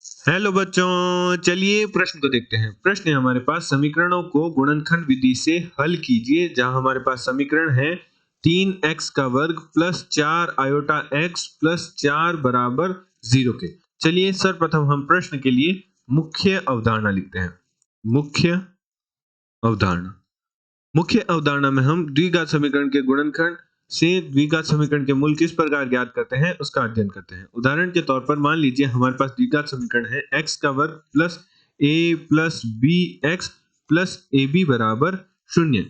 Hello बच्चों, चलिए प्रश्न को देखते हैं। प्रश्न है हमारे पास, समीकरणों को गुणनखंड विधि से हल कीजिए। जहां हमारे पास समीकरण है 3x का वर्ग प्लस 4 आयोटा x प्लस 4 बराबर 0 के। चलिए सर्वप्रथम हम प्रश्न के लिए मुख्य अवधारणा लिखते हैं। मुख्य अवधारणा मुख्य अवधारणा में हम द्विघात समीकरण के गुणनखंड से द्विघात समीकरण के मूल किस प्रकार ज्ञात करते हैं उसका अध्ययन करते हैं। उदाहरण के तौर पर मान लीजिए हमारे पास द्विघात समीकरण है x का वर्ग plus a plus b x plus a b बराबर 0,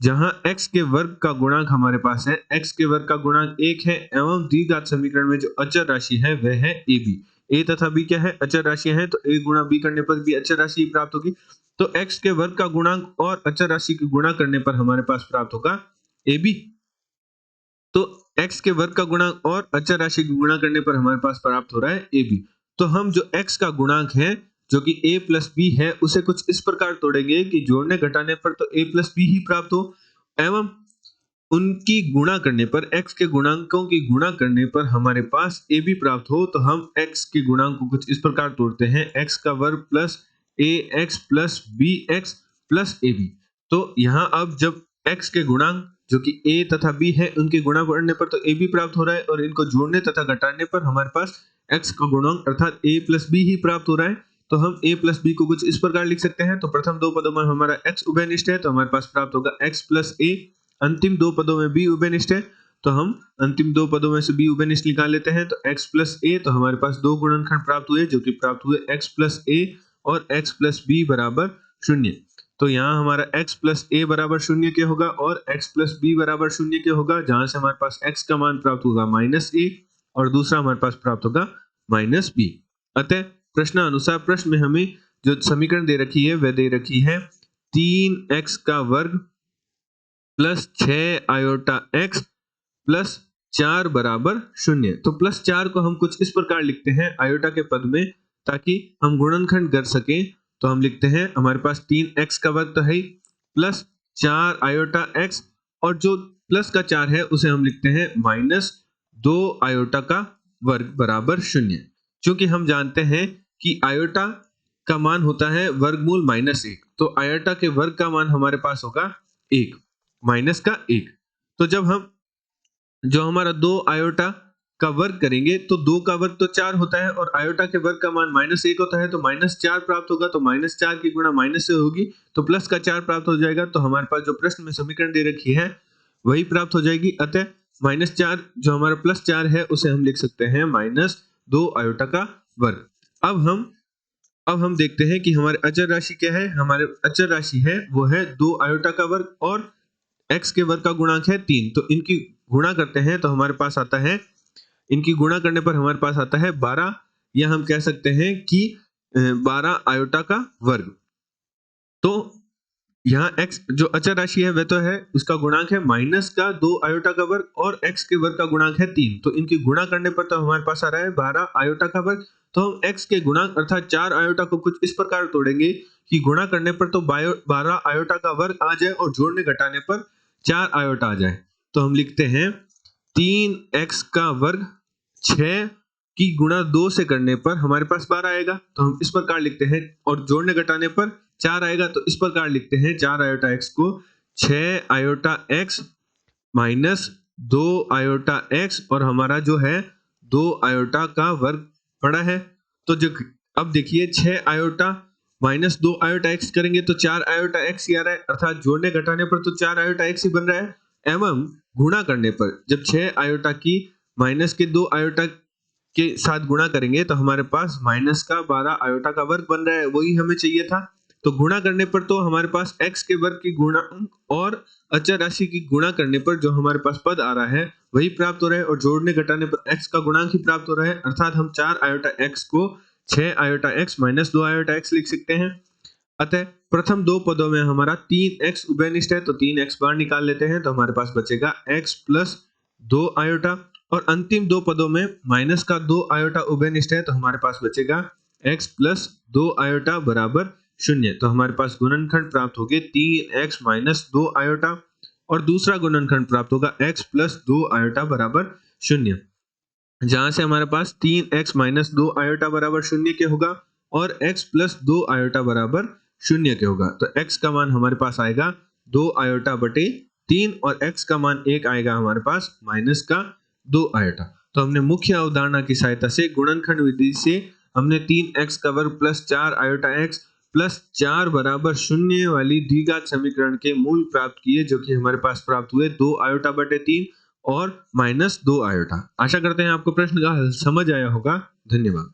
जहां x के वर्ग का गुणांक हमारे पास है, x के वर्ग का गुणांक 1 है एवं द्विघात समीकरण में जो अचर राशि है वह है ab। a तथा b क्या है? अचर राशियां हैं, तो a गुणा b करने पर भी अचर राशि प्राप्त होगी। तो x के वर्ग का गुणांक और अचर राशि की गुणा करने पर हमारे पास प्राप्त होगा ab। तो x के वर्ग का गुणांक और अचर राशि की गुणा करने पर हमारे पास प्राप्त हो रहा है ab। तो हम जो x का गुणांक है जो कि a प्लस बी है उसे कुछ इस प्रकार तोड़ेंगे कि जोड़ने घटाने पर तो a प्लस बी ही प्राप्त हो एवं उनकी गुणा करने पर x के गुणांकों की गुणा करने पर हमारे पास a भी प्राप्त हो। तो हम x के गुणांक को कुछ इस प्रकार तोड़ते हैं, x का वर्ग plus ax plus bx plus ab। तो यहाँ अब जब x के गुणांक जो कि a तथा b है उनके गुणा करने पर तो a भी प्राप्त हो रहा है और इनको जोड़ने तथा घटाने पर हमारे पास x का गुणांक अर्थात a प्लस b ही प्राप्त हो रहा है। तो हम a प्लस b को कुछ इस प्रकार लिख सकते हैं। तो प्रथम दो पदों में हमारा x उभयनिष्ठ है तो हमारे पास प्राप्त होगा x प्लस a, अंतिम दो पदों में b उभयनिष्ठ है तो हम अंतिम दो पदों में से b उभयनिष्ठ निकाल लेते हैं। तो x प्लस a, तो हमारे पास दो गुणनखंड प्राप्त हुए जो कि प्राप्त हुए x प्लस a और x प्लस b बराबर 0। तो यहाँ हमारा x प्लस a बराबर 0 के होगा और x प्लस b बराबर 0 के होगा, जहां से हमारे पास x का मान प्राप्त होगा माइनस a और दूसरा हमारे पास प्राप्त होगा माइनस b। अतः प्रश्नानुसार प्रश्न में हमें जो समीकरण दे रखी है वह दे रखी है 3x का वर्ग प्लस 6 आयोटा x प्लस 4 बराबर 0। तो प्लस 4 को हम कुछ इस प्रकार लिखते हैं आयोटा के पद में ताकि हम गुणनखंड कर सकें। तो हम लिखते हैं हमारे पास 3x का वर्ग तो है ही प्लस 4 आयोटा x और जो प्लस का 4 है उसे हम लिखते हैं माइनस 2 आयोटा का वर्ग बराबर 0। क्योंकि हम जानते हैं कि आयोटा का मान होता है वर्गमूल माइनस 1, तो आयोटा के वर्ग का मान हमारे पास होगा 1 माइनस का 1। तो जब हम जो हमारा 2 आयोटा का वर्ग करेंगे तो 2 का वर्ग तो 4 होता है और आयोटा के वर्ग का मान माइनस 1 होता है, तो माइनस 4 प्राप्त होगा। तो माइनस 4 की गुणा माइनस से होगी तो प्लस का 4 प्राप्त हो जाएगा। तो हमारे पास जो प्रश्न में समीकरण दे रखी है वही प्राप्त हो जाएगी। अतः माइनस 4 जो हमारा प्लस 4 है उसे हम लिख सकते हैं माइनस 2 आयोटा का वर्ग। अब हम देखते हैं कि हमारे अचर राशि क्या है। हमारे अचर राशि है वो है 2 आयोटा का वर्ग और x के वर्ग का गुणांक है 3। तो इनकी गुणा करते हैं तो हमारे पास आता है, इनकी गुणा करने पर हमारे पास आता है 12, या हम कह सकते हैं कि 12 आयोटा का वर्ग। तो यहाँ x जो अचर राशि है वह तो है, उसका गुणांक है माइनस का 2 आयोटा का वर्ग और x के वर्ग का गुणांक है 3। तो इनकी गुणा करने पर तो हमारे पास आ रहा है 12 आयोटा का वर्ग। तो हम x के गुणांक अर्थात 4 आयोटा को कुछ इस प्रकार तोड़ेंगे कि गुणा करने पर तो 12 आयोटा का वर्ग आ जाए और जोड़ने घटाने पर 4 आयोटा आ जाए। तो हम लिखते हैं 3x का वर्ग 6 की गुणा 2 से करने पर हमारे पास 12 आएगा। तो हम इस प्रकार लिखते हैं और जोड़ने घटाने पर 4 आएगा। तो इस प्रकार लिखते हैं 4 आयोटा x को 6 iota x minus 2 iota x और हमारा जो है 2 आयोटा का वर्ग पड़ा है। तो जो अब देखिए 6 आयोटा माइनस 2 आयोटा x करेंगे तो 4 आयोटा x ही आ रहा है, अर्थात जोड़ने घटाने पर तो 4 आयोटा x ही बन रहा है एवं गुणा करने पर जब 6 आयोटा की माइनस के 2 आयोटा के साथ गुणा करेंगे तो हमारे पास माइनस का 12 आयोटा का वर्ग बन रहा है, वही हमें चाहिए था। तो गुणा करने पर तो हमारे पास x के वर्ग की गुणा और अचर राशि की गुणा करने पर जो हमारे पास पद आ रहा है वही प्राप्त हो रहा है और जोड़ने घटाने पर x का गुणांक ही प्राप्त हो रहा है, अर्थात हम 4 आयोटा x को 6 iota x minus 2 iota x लिख सकते हैं। अतः प्रथम दो पदों में हमारा 3x उभयनिष्ठ है तो 3x बाहर निकाल लेते हैं तो हमारे पास बचेगा x प्लस 2 आयोटा और अंतिम दो पदों में माइनस का 2 आयोटा उभयनिष्ठ है तो हमारे पास बचेगा x प्लस 2 आयोटा बराबर 0। तो हमारे पास गुणनखंड प्राप्त हो गए 3x माइनस 2 आयोटा और दूसरा गुणनखंड प्राप्त होगा x प्लस 2 आयोटा बराबर 0। जहां से हमारे पास 3x माइनस 2 आयोटा बराबर 0 के होगा और x प्लस 2 आयोटा बराबर 0 के होगा। तो x का मान हमारे पास आएगा 2 आयोटा बटे 3 और x का मान 1 आएगा हमारे पास माइनस का 2 आयोटा। तो हमने मुख्य अवधारणा की सहायता से गुणनखंड विधि से हमने 3x का वर्ग प्लस 4 आयोटा x प्लस 4 बराबर 0 वाली द्विघात समीकरण के मूल प्राप्त किए, जो कि हमारे पास प्राप्त हुए 2 आयोटा बटे 3 और माइनस 2 आयोटा। आशा करते हैं आपको प्रश्न का हल समझ आया होगा। धन्यवाद।